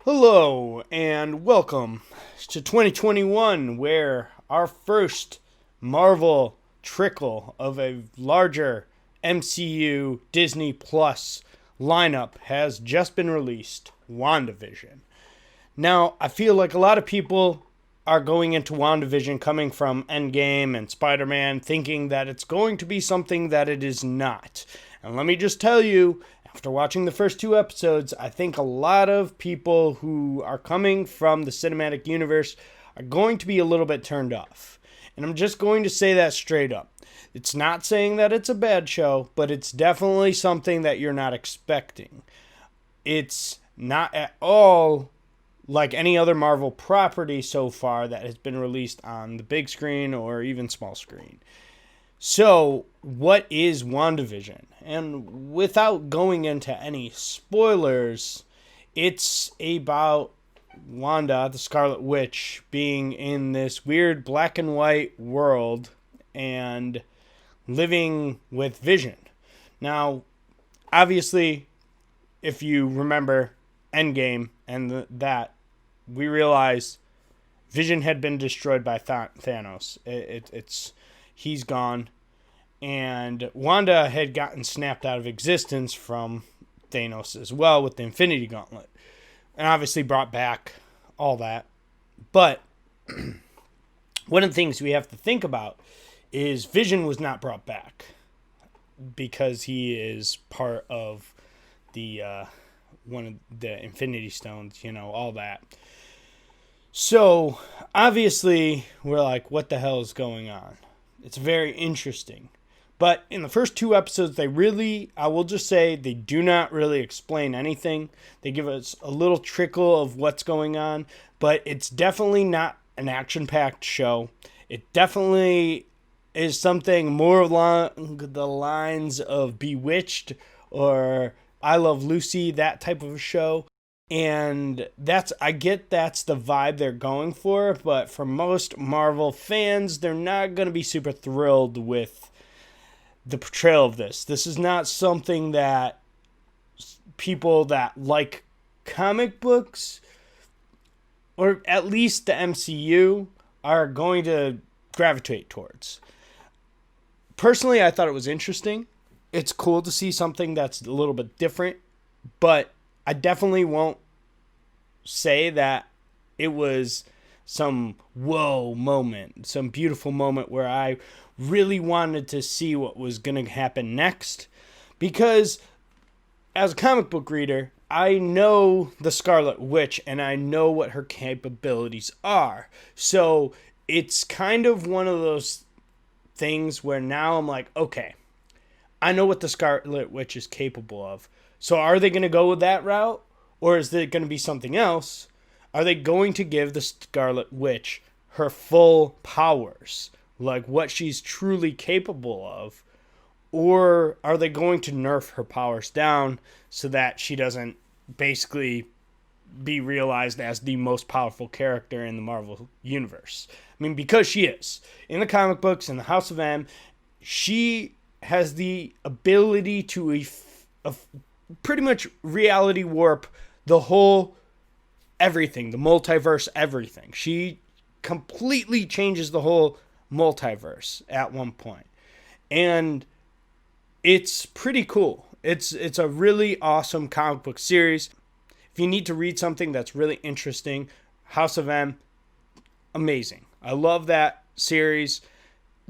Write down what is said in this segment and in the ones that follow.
Hello and welcome to 2021, where our first Marvel trickle of a larger MCU Disney Plus lineup has just been released, WandaVision. Now, I feel like a lot of people are going into WandaVision coming from Endgame and Spider Man thinking that it's going to be something that it is not. And let me just tell you, after watching the first two episodes, I think a lot of people who are coming from the cinematic universe are going to be a little bit turned off. And I'm just going to say that straight up. It's not saying that it's a bad show, but it's definitely something that you're not expecting. It's not at all like any other Marvel property so far that has been released on the big screen or even small screen. So, what is WandaVision? And without going into any spoilers, it's about Wanda, the Scarlet Witch, being in this weird black and white world and living with Vision. Now, obviously, if you remember Endgame and that, we realize Vision had been destroyed by Thanos. He's gone, and Wanda had gotten snapped out of existence from Thanos as well with the Infinity Gauntlet, and obviously brought back all that. But one of the things we have to think about is Vision was not brought back because he is part of the one of the Infinity Stones, all that. So, obviously, we're like, what the hell is going on? It's very interesting. But in the first two episodes, I will just say, they do not really explain anything. They give us a little trickle of what's going on, but it's definitely not an action-packed show. It definitely is something more along the lines of Bewitched or I Love Lucy, that type of a show. And I get that's the vibe they're going for, but for most Marvel fans, they're not going to be super thrilled with the portrayal of this. This is not something that people that like comic books, or at least the MCU, are going to gravitate towards. Personally, I thought it was interesting. It's cool to see something that's a little bit different, but I definitely won't say that it was some whoa moment, some beautiful moment where I really wanted to see what was going to happen next. Because as a comic book reader, I know the Scarlet Witch and I know what her capabilities are. So it's kind of one of those things where now I'm like, okay, I know what the Scarlet Witch is capable of. So are they going to go with that route? Or is it going to be something else? Are they going to give the Scarlet Witch her full powers? Like what she's truly capable of? Or are they going to nerf her powers down so that she doesn't basically be realized as the most powerful character in the Marvel Universe? I mean, because she is. In the comic books, in the House of M, she has the ability to pretty much reality warp the whole everything, the multiverse, everything. She completely changes the whole multiverse at one point. And it's pretty cool. It's a really awesome comic book series. If you need to read something that's really interesting, House of M, amazing. I love that series.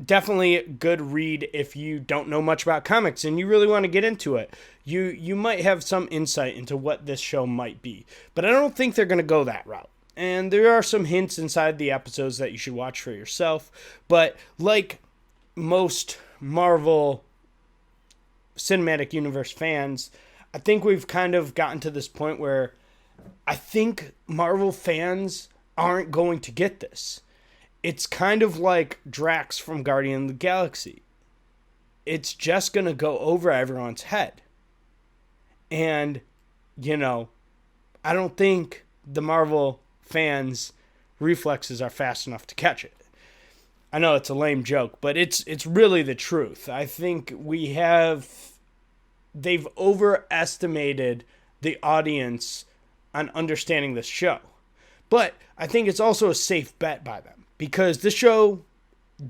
Definitely a good read if you don't know much about comics and you really want to get into it. You might have some insight into what this show might be. But I don't think they're going to go that route. And there are some hints inside the episodes that you should watch for yourself. But like most Marvel Cinematic Universe fans, I think we've kind of gotten to this point where I think Marvel fans aren't going to get this. It's kind of like Drax from Guardian of the Galaxy. It's just going to go over everyone's head. And, I don't think the Marvel fans' reflexes are fast enough to catch it. I know it's a lame joke, but it's really the truth. I think they've overestimated the audience on understanding this show. But I think it's also a safe bet by them because this show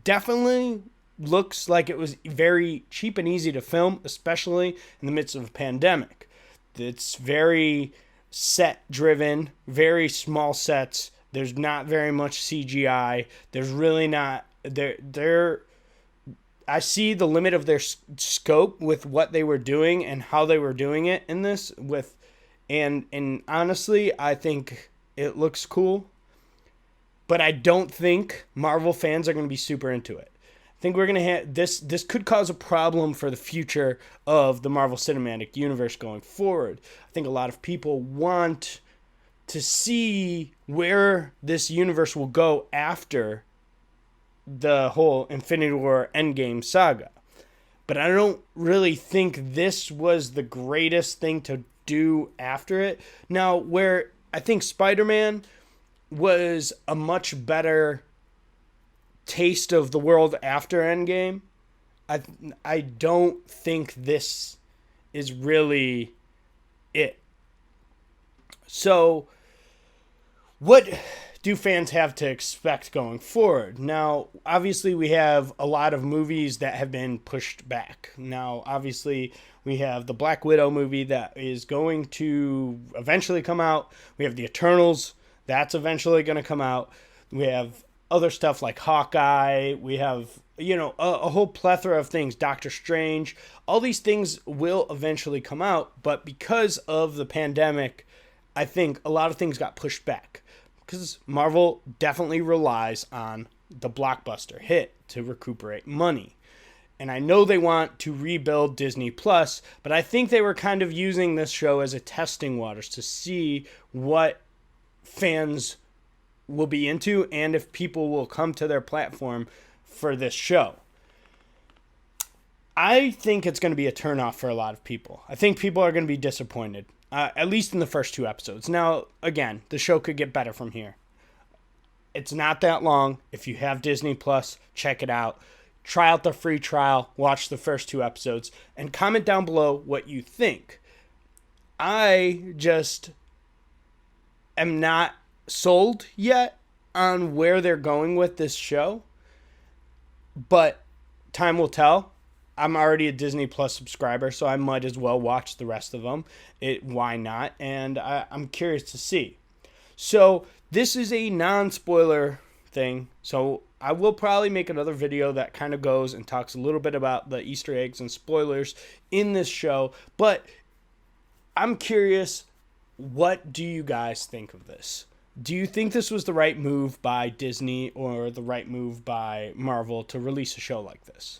definitely looks like it was very cheap and easy to film, especially in the midst of a pandemic. It's very set driven, very small sets. There's not very much CGI. There's really not there. I see the limit of their scope with what they were doing and how they were doing it in this with, and honestly, I think it looks cool. But I don't think Marvel fans are going to be super into it. I think we're going to have this. This could cause a problem for the future of the Marvel Cinematic Universe going forward. I think a lot of people want to see where this universe will go after the whole Infinity War Endgame saga. But I don't really think this was the greatest thing to do after it. Now, where I think Spider-Man was a much better taste of the world after Endgame, I don't think this is really it. So, what do fans have to expect going forward? Now, obviously, we have a lot of movies that have been pushed back. Now, obviously, we have the Black Widow movie that is going to eventually come out. We have the Eternals. That's eventually going to come out. We have other stuff like Hawkeye. We have, a whole plethora of things. Doctor Strange. All these things will eventually come out. But because of the pandemic, I think a lot of things got pushed back. Because Marvel definitely relies on the blockbuster hit to recuperate money. And I know they want to rebuild Disney Plus, but I think they were kind of using this show as a testing waters to see what fans will be into and if people will come to their platform for this show. I think it's going to be a turnoff for a lot of people. I think people are going to be disappointed, at least in the first 2 episodes. Now, again, the show could get better from here. It's not that long. If you have Disney Plus, check it out. Try out the free trial, watch the first 2 episodes, and comment down below what you think. I just am not sold yet on where they're going with this show, but time will tell. I'm already a Disney Plus subscriber, so I might as well watch the rest of them. Why not? And I'm curious to see. So this is a non-spoiler thing, so I will probably make another video that kind of goes and talks a little bit about the Easter eggs and spoilers in this show, but I'm curious, what do you guys think of this? Do you think this was the right move by Disney or the right move by Marvel to release a show like this?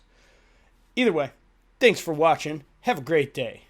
Either way, thanks for watching. Have a great day.